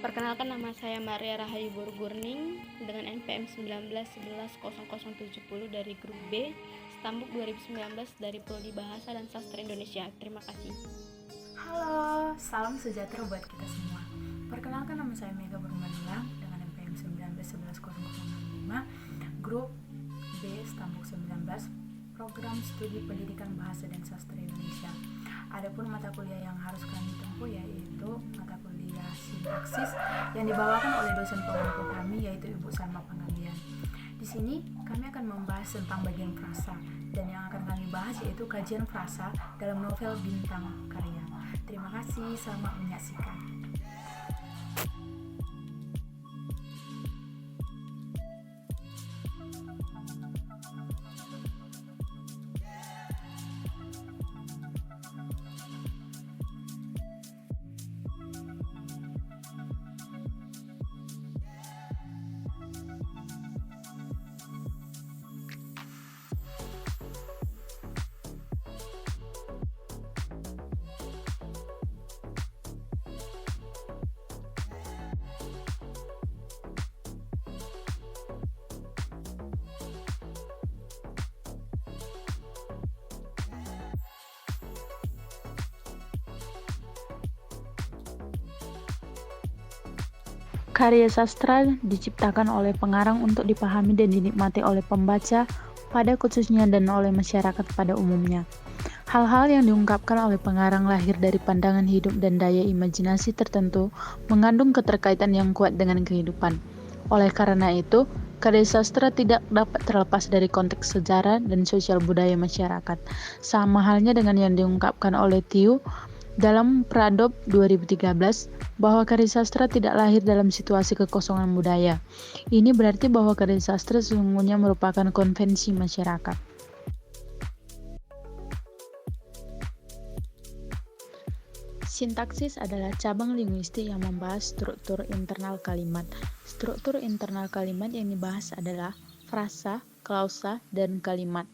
Perkenalkan, nama saya Maria Rahayu Burgurning dengan NPM 19110070 dari grup B, Stambuk 2019 dari Prodi Bahasa dan Sastra Indonesia. Terima kasih. Halo, salam sejahtera buat kita semua. Perkenalkan, nama saya Mega Burmanulang dengan NPM 19110005, grup B, Stambuk 19, Program Studi Pendidikan Bahasa dan Sastra Indonesia. Adapun mata kuliah yang harus kami tempuh yaitu mata kuliah sintaksis yang dibawakan oleh dosen pengampu kami yaitu Ibu Salma Panggabean. Di sini kami akan membahas tentang bagian frasa, dan yang akan kami bahas yaitu kajian frasa dalam novel Bintang Karya. Terima kasih, selamat menyaksikan. Karya sastra diciptakan oleh pengarang untuk dipahami dan dinikmati oleh pembaca pada khususnya dan oleh masyarakat pada umumnya. Hal-hal yang diungkapkan oleh pengarang lahir dari pandangan hidup dan daya imajinasi tertentu, mengandung keterkaitan yang kuat dengan kehidupan. Oleh karena itu, karya sastra tidak dapat terlepas dari konteks sejarah dan sosial budaya masyarakat. Sama halnya dengan yang diungkapkan oleh Tiu dalam Pradop 2013, bahwa karya sastra tidak lahir dalam situasi kekosongan budaya. Ini berarti bahwa karya sastra sesungguhnya merupakan konvensi masyarakat. Sintaksis adalah cabang linguistik yang membahas struktur internal kalimat. Struktur internal kalimat yang dibahas adalah frasa, klausa, dan kalimat.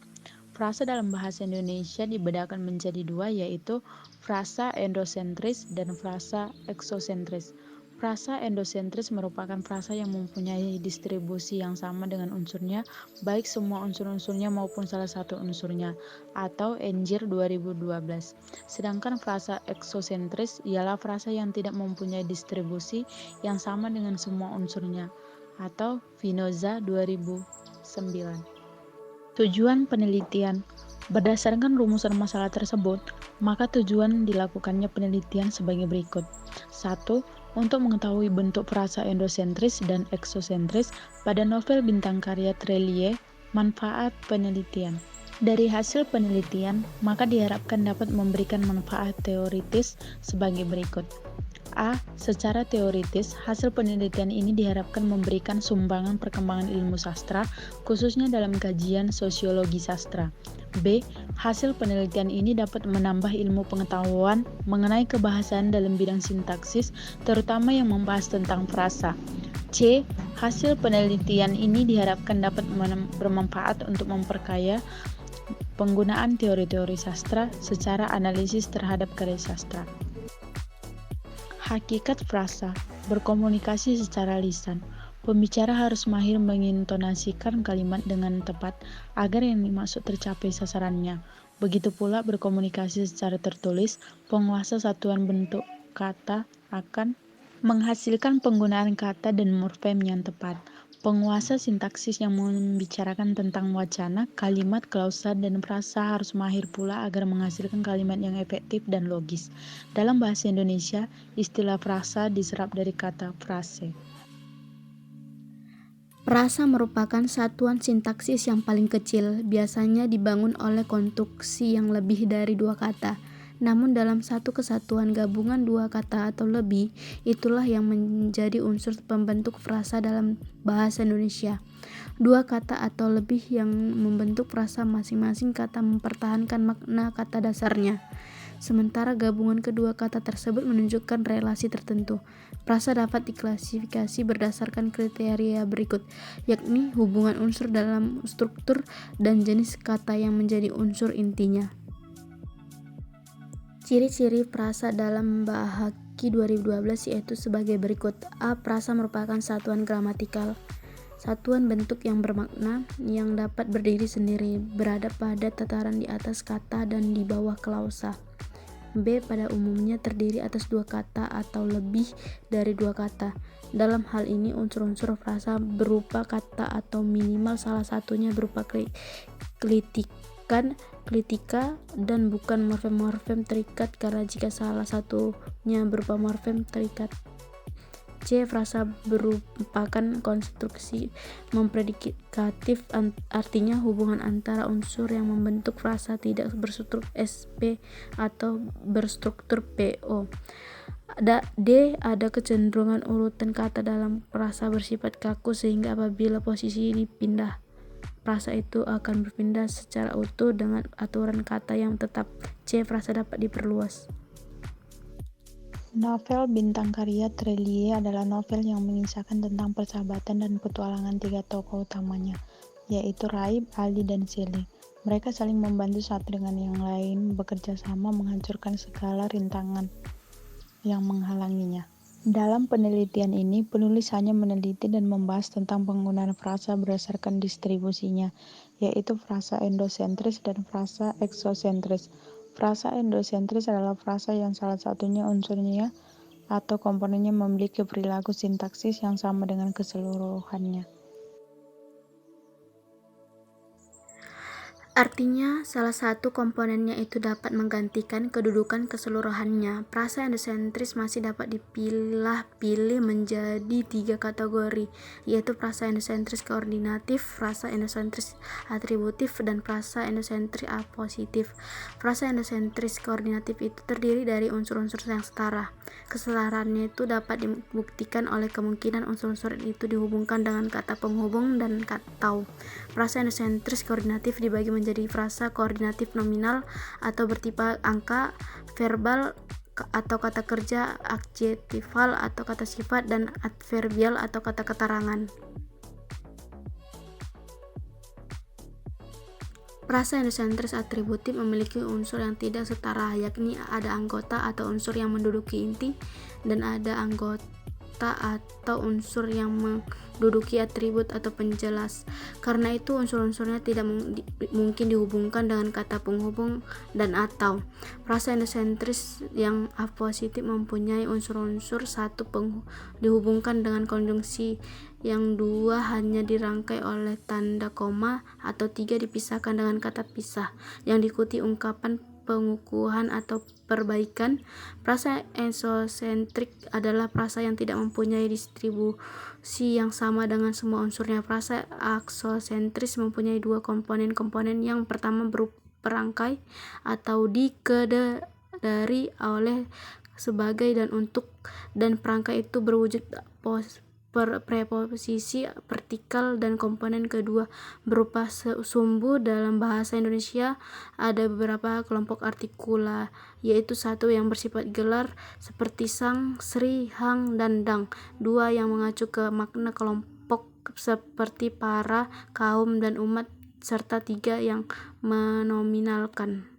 Frasa dalam bahasa Indonesia dibedakan menjadi dua, yaitu frasa endosentris dan frasa eksosentris. Frasa endosentris merupakan frasa yang mempunyai distribusi yang sama dengan unsurnya, baik semua unsur-unsurnya maupun salah satu unsurnya, atau Enjir 2012. Sedangkan frasa eksosentris ialah frasa yang tidak mempunyai distribusi yang sama dengan semua unsurnya, atau Vinoza 2009. Tujuan penelitian. Berdasarkan rumusan masalah tersebut, maka tujuan dilakukannya penelitian sebagai berikut. 1. Untuk mengetahui bentuk frasa endosentris dan eksosentris pada novel Bintang Karya Trelie. Manfaat penelitian. Dari hasil penelitian, maka diharapkan dapat memberikan manfaat teoritis sebagai berikut. A. Secara teoritis, hasil penelitian ini diharapkan memberikan sumbangan perkembangan ilmu sastra, khususnya dalam kajian sosiologi sastra. B. Hasil penelitian ini dapat menambah ilmu pengetahuan mengenai kebahasaan dalam bidang sintaksis, terutama yang membahas tentang frasa. C. Hasil penelitian ini diharapkan dapat bermanfaat untuk memperkaya penggunaan teori-teori sastra secara analisis terhadap karya sastra. Hakikat frasa, berkomunikasi secara lisan. Pembicara harus mahir mengintonasikan kalimat dengan tepat agar yang dimaksud tercapai sasarannya. Begitu pula berkomunikasi secara tertulis, penguasa satuan bentuk kata akan menghasilkan penggunaan kata dan morfem yang tepat. Penguasa sintaksis yang membicarakan tentang wacana, kalimat, klausa, dan frasa harus mahir pula agar menghasilkan kalimat yang efektif dan logis. Dalam bahasa Indonesia, istilah frasa diserap dari kata frase. Frasa merupakan satuan sintaksis yang paling kecil, biasanya dibangun oleh konstruksi yang lebih dari dua kata. Namun dalam satu kesatuan gabungan dua kata atau lebih, itulah yang menjadi unsur pembentuk frasa dalam bahasa Indonesia. Dua kata atau lebih yang membentuk frasa, masing-masing kata mempertahankan makna kata dasarnya. Sementara gabungan kedua kata tersebut menunjukkan relasi tertentu. Frasa dapat diklasifikasi berdasarkan kriteria berikut, yakni hubungan unsur dalam struktur dan jenis kata yang menjadi unsur intinya. Ciri-ciri frasa dalam bahasa IKI 2012 yaitu sebagai berikut. A. Prasa merupakan satuan gramatikal. Satuan bentuk yang bermakna, yang dapat berdiri sendiri, berada pada tataran di atas kata dan di bawah klausa. B. Pada umumnya terdiri atas dua kata atau lebih dari dua kata. Dalam hal ini unsur-unsur frasa berupa kata atau minimal salah satunya berupa klitika dan bukan morfem-morfem terikat karena jika salah satunya berupa morfem terikat. C. Frasa merupakan konstruksi mempredikatif, artinya hubungan antara unsur yang membentuk frasa tidak berstruktur SP atau berstruktur PO. D. Ada kecenderungan urutan kata dalam frasa bersifat kaku sehingga apabila posisi dipindah, frasa itu akan berpindah secara utuh dengan aturan kata yang tetap. C. Frasa dapat diperluas. Novel bintang karya Trelie adalah novel yang mengisahkan tentang persahabatan dan petualangan tiga tokoh utamanya, yaitu Raib, Ali, dan Sally. Mereka saling membantu satu dengan yang lain, bekerja sama menghancurkan segala rintangan yang menghalanginya. Dalam penelitian ini, penulis hanya meneliti dan membahas tentang penggunaan frasa berdasarkan distribusinya, yaitu frasa endosentris dan frasa eksosentris. Frasa endosentris adalah frasa yang salah satunya unsurnya atau komponennya memiliki perilaku sintaksis yang sama dengan keseluruhannya. Artinya, salah satu komponennya itu dapat menggantikan kedudukan keseluruhannya. Frasa endosentris masih dapat dipilah-pilih menjadi 3 kategori, yaitu frasa endosentris koordinatif, frasa endosentris atributif, dan frasa endosentris apositif. Frasa endosentris koordinatif itu terdiri dari unsur-unsur yang setara. Kesetaraannya itu dapat dibuktikan oleh kemungkinan unsur-unsur itu dihubungkan dengan kata penghubung dan atau. Frasa endosentris koordinatif dibagi menjadi frasa koordinatif nominal atau bertipe angka, verbal atau kata kerja, adjektival atau kata sifat, dan adverbial atau kata keterangan. Frasa endosentris atributif memiliki unsur yang tidak setara, yakni ada anggota atau unsur yang menduduki inti dan ada anggota atau unsur yang menduduki atribut atau penjelas. Karena itu unsur-unsurnya tidak mungkin dihubungkan dengan kata penghubung dan atau. Frasa endosentris yang apositif mempunyai unsur-unsur satu dihubungkan dengan konjungsi, yang dua hanya dirangkai oleh tanda koma, atau tiga dipisahkan dengan kata pisah yang diikuti ungkapan pengukuhan atau perbaikan. Frasa eksosentrik adalah frasa yang tidak mempunyai distribusi yang sama dengan semua unsurnya. Frasa aksosentris mempunyai dua komponen. Yang pertama berupa perangkai atau dari, oleh, sebagai, dan untuk, dan perangkai itu berwujud preposisi vertikal, dan komponen kedua berupa sumbu. Dalam bahasa Indonesia ada beberapa kelompok artikula, yaitu satu yang bersifat gelar seperti sang, sri, hang, dan dang, dua yang mengacu ke makna kelompok seperti para, kaum, dan umat, serta tiga yang menominalkan.